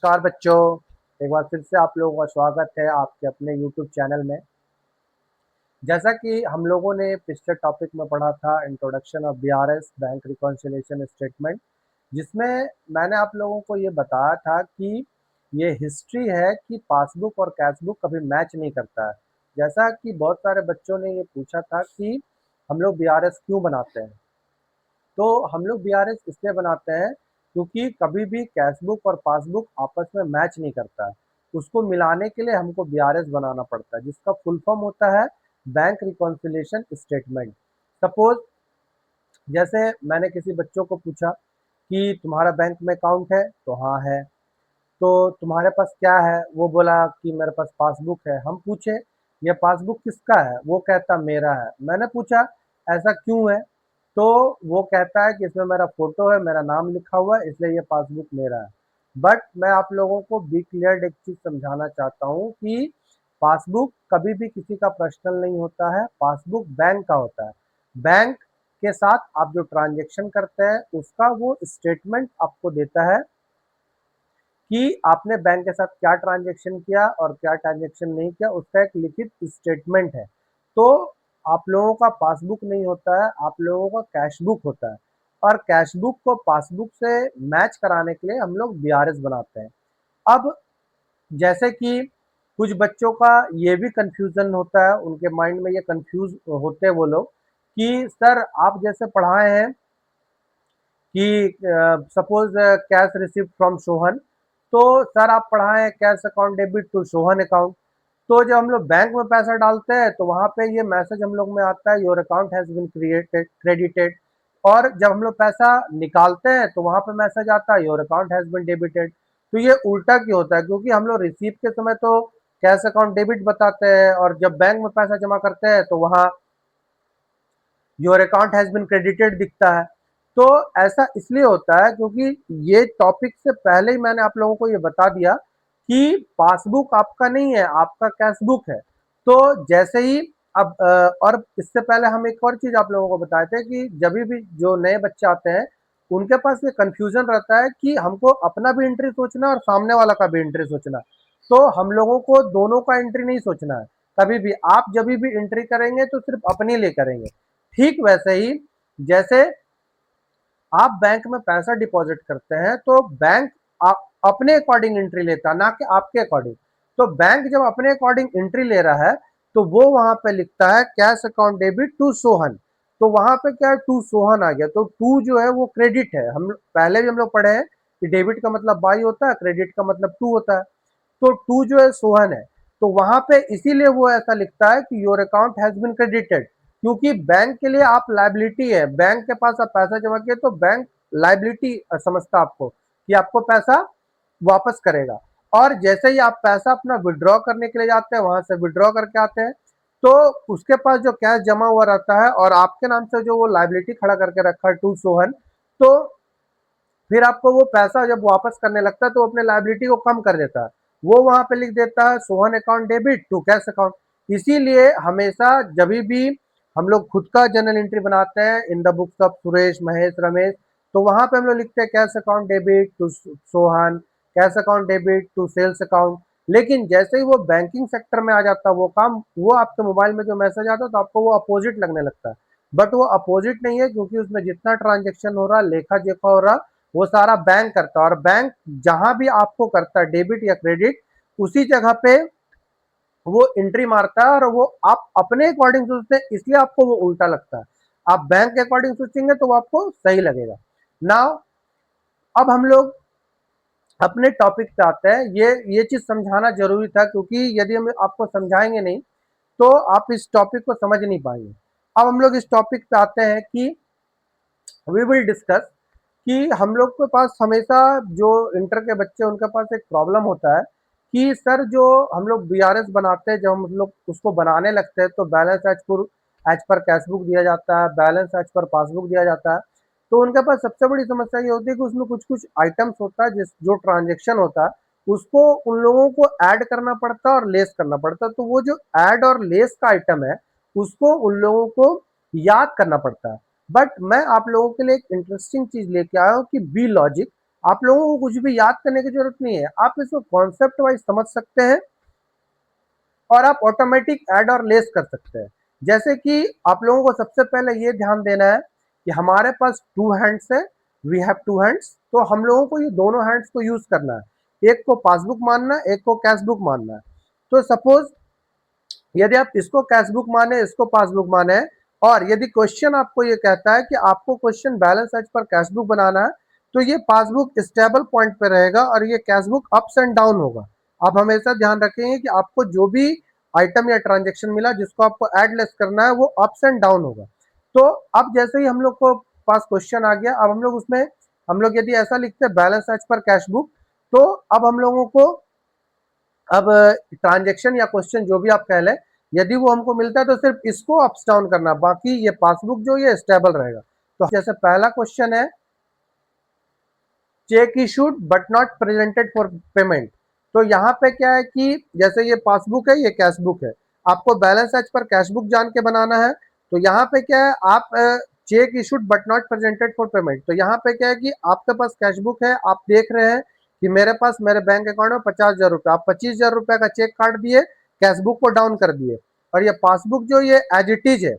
नमस्कार बच्चों। एक बार फिर से आप लोगों का स्वागत है आपके अपने यूट्यूब चैनल में। जैसा कि हम लोगों ने पिछले टॉपिक में पढ़ा था introduction of BRS bank reconciliation statement, जिसमें मैंने आप लोगों को ये बताया था कि ये हिस्ट्री है कि पासबुक और कैशबुक कभी मैच नहीं करता है। जैसा कि बहुत सारे बच्चों ने ये पूछा था कि हम लोग बीआरएस क्यों बनाते हैं, तो हम लोग बीआरएस इसलिए बनाते हैं क्योंकि कभी भी कैशबुक और पासबुक आपस में मैच नहीं करता है। उसको मिलाने के लिए हमको बीआरएस बनाना पड़ता है, जिसका फुल फॉर्म होता है बैंक रिकॉन्सिलिएशन स्टेटमेंट। सपोज जैसे मैंने किसी बच्चों को पूछा कि तुम्हारा बैंक में अकाउंट है, तो हाँ है। तो तुम्हारे पास क्या है? वो बोला कि मेरे पास पासबुक है। हम पूछे ये पासबुक किसका है? वो कहता मेरा है। मैंने पूछा ऐसा क्यों है? तो वो कहता है कि इसमें मेरा फोटो है, मेरा नाम लिखा हुआ है, इसलिए ये पासबुक मेरा है। बट मैं आप लोगों को बी क्लियर्ड एक चीज समझाना चाहता हूँ कि पासबुक कभी भी किसी का पर्सनल नहीं होता है, पासबुक बैंक का होता है। बैंक के साथ आप जो ट्रांजेक्शन करते हैं उसका वो स्टेटमेंट आपको देता है कि आपने बैंक के साथ क्या ट्रांजैक्शन किया और क्या ट्रांजैक्शन नहीं किया, उसका एक लिखित स्टेटमेंट है। तो आप लोगों का पासबुक नहीं होता है, आप लोगों का कैशबुक होता है। और कैशबुक को पासबुक से मैच कराने के लिए हम लोग बीआरएस बनाते हैं। अब जैसे कि कुछ बच्चों का ये भी कंफ्यूजन होता है, उनके माइंड में ये कंफ्यूज होते हैं वो लोग कि सर आप जैसे पढ़ाए हैं कि suppose cash receive from Sohan, तो सर आप पढ़ाए हैं cash account debit to Sohan account. तो जब हम लोग बैंक में पैसा डालते हैं तो वहां पे ये मैसेज हम लोग में आता है your account has been created credited. और जब हम लोग पैसा निकालते हैं तो वहां पे मैसेज आता है your account has been debited. तो ये उल्टा क्यों होता है? क्योंकि हम लोग रिसीव के समय तो कैश अकाउंट डेबिट बताते हैं और जब बैंक में पैसा जमा करते हैं तो वहां your account has been credited दिखता है। तो ऐसा इसलिए होता है क्योंकि ये टॉपिक से पहले ही मैंने आप लोगों को ये बता दिया कि पासबुक आपका नहीं है, आपका कैशबुक है। तो जैसे ही अब और इससे पहले हम एक और चीज आप लोगों को बताए थे कि जब भी जो नए बच्चे आते हैं उनके पास ये कंफ्यूजन रहता है कि हमको अपना भी एंट्री सोचना है और सामने वाला का भी एंट्री सोचना है। तो हम लोगों को दोनों का एंट्री नहीं सोचना है। कभी भी आप जब भी एंट्री करेंगे तो सिर्फ अपने लिए करेंगे। ठीक वैसे ही जैसे आप बैंक में पैसा डिपॉजिट करते हैं तो बैंक आप अपने अकॉर्डिंग एंट्री लेता है, ना कि आपके अकॉर्डिंग। तो बैंक जब अपने अकॉर्डिंग एंट्री ले रहा है तो वो वहां पे लिखता है cash account debit to Sohan. तो वहां पे क्या है, टू सोहन आ गया। तो टू जो है वो क्रेडिट है। हम पहले भी हम लोग पढ़े हैं कि डेबिट का मतलब बाई होता है, क्रेडिट का मतलब टू होता है। तो टू जो है सोहन है। तो वहां पे इसीलिए वो ऐसा लिखता है कि your account has been credited, क्योंकि बैंक के लिए आप लाइबिलिटी है। बैंक के पास आप पैसा जमा किए तो बैंक लाइबिलिटी समझता आपको कि आपको पैसा वापस करेगा। और जैसे ही आप पैसा अपना विड्रॉ करने के लिए जाते हैं, वहां से विड्रॉ करके आते हैं, तो उसके पास जो कैश जमा हुआ रहता है और आपके नाम से जो वो लाइबिलिटी खड़ा करके रखा है टू सोहन, तो फिर आपको वो पैसा जब वापस करने लगता है तो अपने लायबिलिटी को कम कर देता है। वो वहां पे लिख देता है Sohan account debit to cash account. इसीलिए हमेशा जब भी हम लोग खुद का जर्नल एंट्री बनाते हैं in the books of Suresh Mahesh Ramesh, तो वहां पे हम लोग लिखते हैं cash account debit to Sohan, cash account debit to sales account. लेकिन जैसे ही वो बैंकिंग सेक्टर में आ जाता है वो काम, वो आपके मोबाइल में जो मैसेज आता है तो आपको वो अपोजिट लगने लगता है। बट वो अपोजिट नहीं है, क्योंकि उसमें जितना ट्रांजेक्शन हो रहा, लेखा जोखा हो रहा, वो सारा बैंक करता है। और बैंक जहां भी आपको करता है डेबिट या क्रेडिट, उसी जगह पे वो एंट्री मारता है और वो आप अपने अकॉर्डिंग सोचते हैं, इसलिए आपको वो उल्टा लगता है। आप बैंक के अकॉर्डिंग सोचेंगे तो वो आपको सही लगेगा। नाउ अब हम लोग अपने टॉपिक पे आते हैं। ये चीज समझाना जरूरी था, क्योंकि यदि हम आपको समझाएंगे नहीं तो आप इस टॉपिक को समझ नहीं पाएंगे। अब हम लोग इस टॉपिक पे आते हैं कि वी विल डिस्कस कि हम लोग के पास हमेशा जो इंटर के बच्चे उनके पास एक प्रॉब्लम होता है कि सर जो हम लोग बीआरएस बनाते हैं, जब हम लोग उसको बनाने लगते हैं तो बैलेंस एज पर कैशबुक दिया जाता है, बैलेंस एज पर पासबुक दिया जाता है। तो उनके पास सबसे बड़ी समस्या ये होती है कि उसमें कुछ कुछ आइटम्स होता है, जिस जो ट्रांजेक्शन होता है उसको उन लोगों को ऐड करना पड़ता है और लेस करना पड़ता है। तो वो जो ऐड और लेस का आइटम है उसको उन लोगों को याद करना पड़ता है। बट मैं आप लोगों के लिए एक इंटरेस्टिंग चीज लेके आया हूँ कि बी लॉजिक। आप लोगों को कुछ भी याद करने की जरूरत नहीं है, आप इसको कॉन्सेप्ट वाइज समझ सकते हैं और आप ऑटोमेटिक ऐड और लेस कर सकते हैं। जैसे कि आप लोगों को सबसे पहले ये ध्यान देना है कि हमारे पास टू हैंड्स है, वी हैव टू हैंड्स, तो हम लोगों को ये दोनों हैंड्स को यूज करना है, एक को पासबुक मानना है, एक को कैश बुक मानना है। तो सपोज यदि आप इसको कैश बुक माने, इसको पासबुक माने, और यदि क्वेश्चन आपको ये कहता है कि आपको question balance as per cash book बनाना है, तो ये पासबुक स्टेबल पॉइंट पे रहेगा और ये cash book ups and down होगा। आप हमेशा ध्यान रखेंगे कि आपको जो भी आइटम या ट्रांजेक्शन मिला जिसको आपको ऐड लेस करना है वो अप्स एंड डाउन होगा। तो अब जैसे ही हम लोग को पास क्वेश्चन आ गया, अब हम लोग उसमें हम लोग यदि ऐसा लिखते हैं balance as per cash book, तो अब हम लोगों को अब ट्रांजेक्शन या क्वेश्चन जो भी आप कह लें, यदि वो हमको मिलता है तो सिर्फ इसको अप्स डाउन करना, बाकी ये पासबुक जो ये स्टेबल रहेगा। तो जैसे पहला क्वेश्चन है check issued but not presented for payment. तो यहाँ पे क्या है कि जैसे ये पासबुक है, ये कैश बुक है, आपको balance as per cash book जान के बनाना है। तो यहाँ पे क्या है, आप check issued but not presented for payment, तो यहाँ पे क्या है कि आपके पास कैश बुक है, आप देख रहे हैं कि मेरे पास मेरे बैंक अकाउंट में 50,000 रुपये, आप 25,000 रुपये का चेक काट दिए, कैश बुक को डाउन कर दिए, और ये पासबुक जो ये एज इट इज है।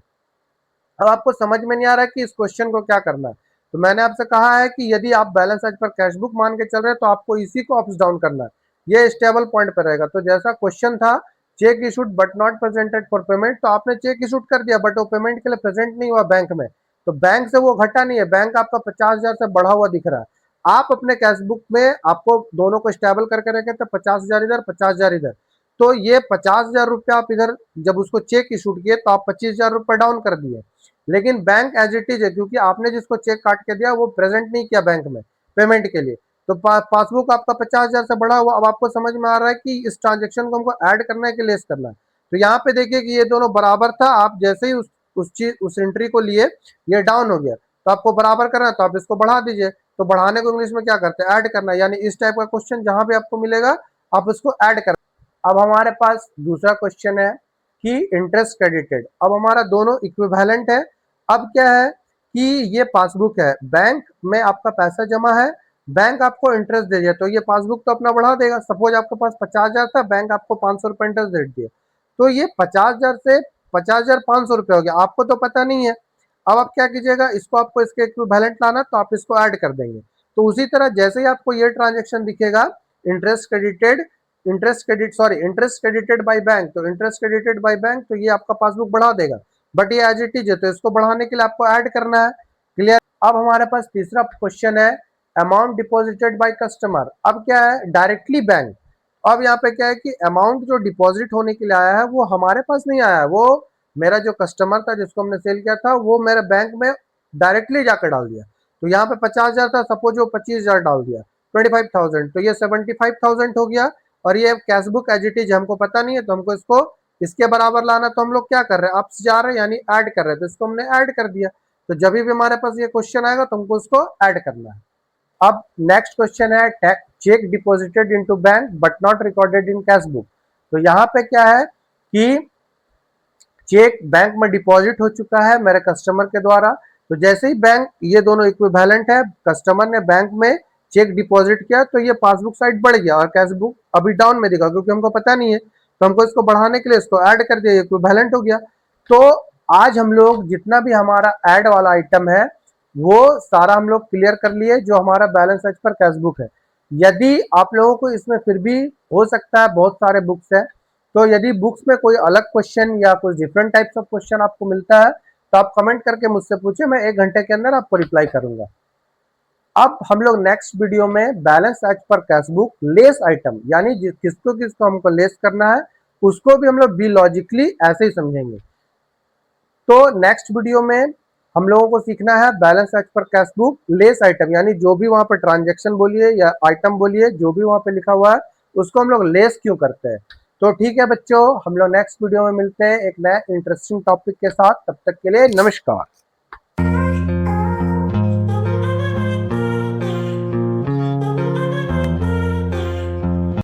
अब आपको समझ में नहीं आ रहा है कि इस क्वेश्चन को क्या करना है, तो मैंने आपसे कहा है कि यदि आप balance as per cash book मान के चल रहे हैं तो आपको इसी को अप्स डाउन करना है, ये स्टेबल पॉइंट पर रहेगा। तो जैसा क्वेश्चन था check issued but not presented for payment, तो आपने चेक इशूड कर दिया बट वो पेमेंट के लिए प्रेजेंट नहीं हुआ बैंक में, तो बैंक से वो घटा नहीं है, बैंक आपका 50,000 से बढ़ा हुआ दिख रहा है। आप अपने कैश बुक में आपको दोनों को स्टेबल करके रखे थे, 50,000 इधर 50,000 इधर, तो ये 50,000 रुपये आप इधर जब उसको चेक इशूड किए तो आप 25,000 रुपये डाउन कर दिए, लेकिन बैंक एज इट इज है क्योंकि आपने जिसको चेक काट के दिया वो प्रेजेंट नहीं किया बैंक में पेमेंट के लिए, तो पासबुक आपका 50,000 से बढ़ा हुआ। अब आपको समझ में आ रहा है कि इस ट्रांजेक्शन को हमको ऐड करना है कि लेस करना है। तो यहाँ पे देखिए कि ये दोनों बराबर था, आप जैसे ही उस चीज उस एंट्री को लिए ये डाउन हो गया, तो आपको बराबर करना है तो आप इसको बढ़ा दीजिए। तो बढ़ाने को इंग्लिश में क्या करते हैं, ऐड करना, यानी इस टाइप का क्वेश्चन जहां भी आपको मिलेगा आप उसको ऐड कर। अब हमारे पास दूसरा क्वेश्चन है कि इंटरेस्ट क्रेडिटेड, अब हमारा दोनों इक्विवेलेंट है। अब क्या है कि ये पासबुक है, बैंक में आपका पैसा जमा है, बैंक आपको इंटरेस्ट दे दिया, तो ये पासबुक तो अपना बढ़ा देगा। सपोज आपके पास 50,000 था, बैंक आपको 500 रुपये इंटरेस्ट दे दिया, तो ये 50,000 से 50,500 रुपये हो गया, आपको तो पता नहीं है। अब आप क्या कीजिएगा, इसको आपको इसके इक्विवेलेंट लाना, तो आप इसको ऐड कर देंगे। तो उसी तरह जैसे ही आपको ये ट्रांजेक्शन दिखेगा interest credited, interest credited by bank, तो इंटरेस्ट क्रेडिटेड बाय बैंक, तो ये आपका पासबुक बढ़ा देगा, बट ये एज इट इज है, तो इसको बढ़ाने के लिए आपको ऐड करना है। क्लियर। अब हमारे पास तीसरा क्वेश्चन है अमाउंट डिपॉजिटेड बाय कस्टमर। अब क्या है, डायरेक्टली बैंक। अब यहाँ पे क्या है कि अमाउंट जो डिपॉजिट होने के लिए आया है वो हमारे पास नहीं आया है, वो मेरा जो कस्टमर था जिसको हमने सेल किया था वो मेरे बैंक में डायरेक्टली जाकर डाल दिया। तो यहाँ पे 50,000 था, सपोज वो 25,000 डाल दिया, 25,000, तो ये 75,000 हो गया। और ये cash book as it is हमको पता नहीं है, तो हमको इसको इसके बराबर लाना, तो हम लोग क्या कर रहे हैं, अप्स जा रहे हैं यानी ऐड कर रहे हैं, तो इसको हमने ऐड कर दिया। तो जब भी हमारे पास ये क्वेश्चन आएगा तो हमको इसको ऐड करना है। अब नेक्स्ट क्वेश्चन है check deposited into bank but not recorded in cash book. तो यहाँ पे क्या है कि चेक बैंक में डिपॉजिट हो चुका है मेरे कस्टमर के द्वारा, तो जैसे ही बैंक, ये दोनों इक्विवेलेंट है, कस्टमर ने बैंक में चेक डिपॉजिट किया तो ये पासबुक साइड बढ़ गया और कैश बुक अभी डाउन में दिखा क्योंकि हमको पता नहीं है, तो हमको इसको बढ़ाने के लिए इसको ऐड कर दिया, इक्विवेलेंट हो गया। तो आज हम लोग जितना भी हमारा ऐड वाला आइटम है वो सारा हम लोग क्लियर कर लिए, जो हमारा balance as per cash book है। यदि आप लोगों को इसमें फिर भी हो सकता है, बहुत सारे बुक्स है, तो यदि बुक्स में कोई अलग क्वेश्चन या कुछ डिफरेंट टाइप्स ऑफ क्वेश्चन आपको मिलता है तो आप कमेंट करके मुझसे पूछिए, मैं 1 घंटे के अंदर आपको रिप्लाई करूंगा। अब हम लोग नेक्स्ट वीडियो में balance as per cash book less item, यानी किसको किसको हमको लेस करना है उसको भी हम लोग बी लॉजिकली ऐसे ही समझेंगे। तो नेक्स्ट वीडियो में हम लोगों को सीखना है balance as per cash book less item, यानी जो भी वहां पर ट्रांजेक्शन बोलिए या आइटम बोलिए जो भी वहां पे लिखा हुआ है उसको हम लोग लेस क्यों करते हैं। तो ठीक है बच्चों, हम लोग नेक्स्ट वीडियो में मिलते हैं एक नए इंटरेस्टिंग टॉपिक के साथ, तब तक के लिए नमस्कार।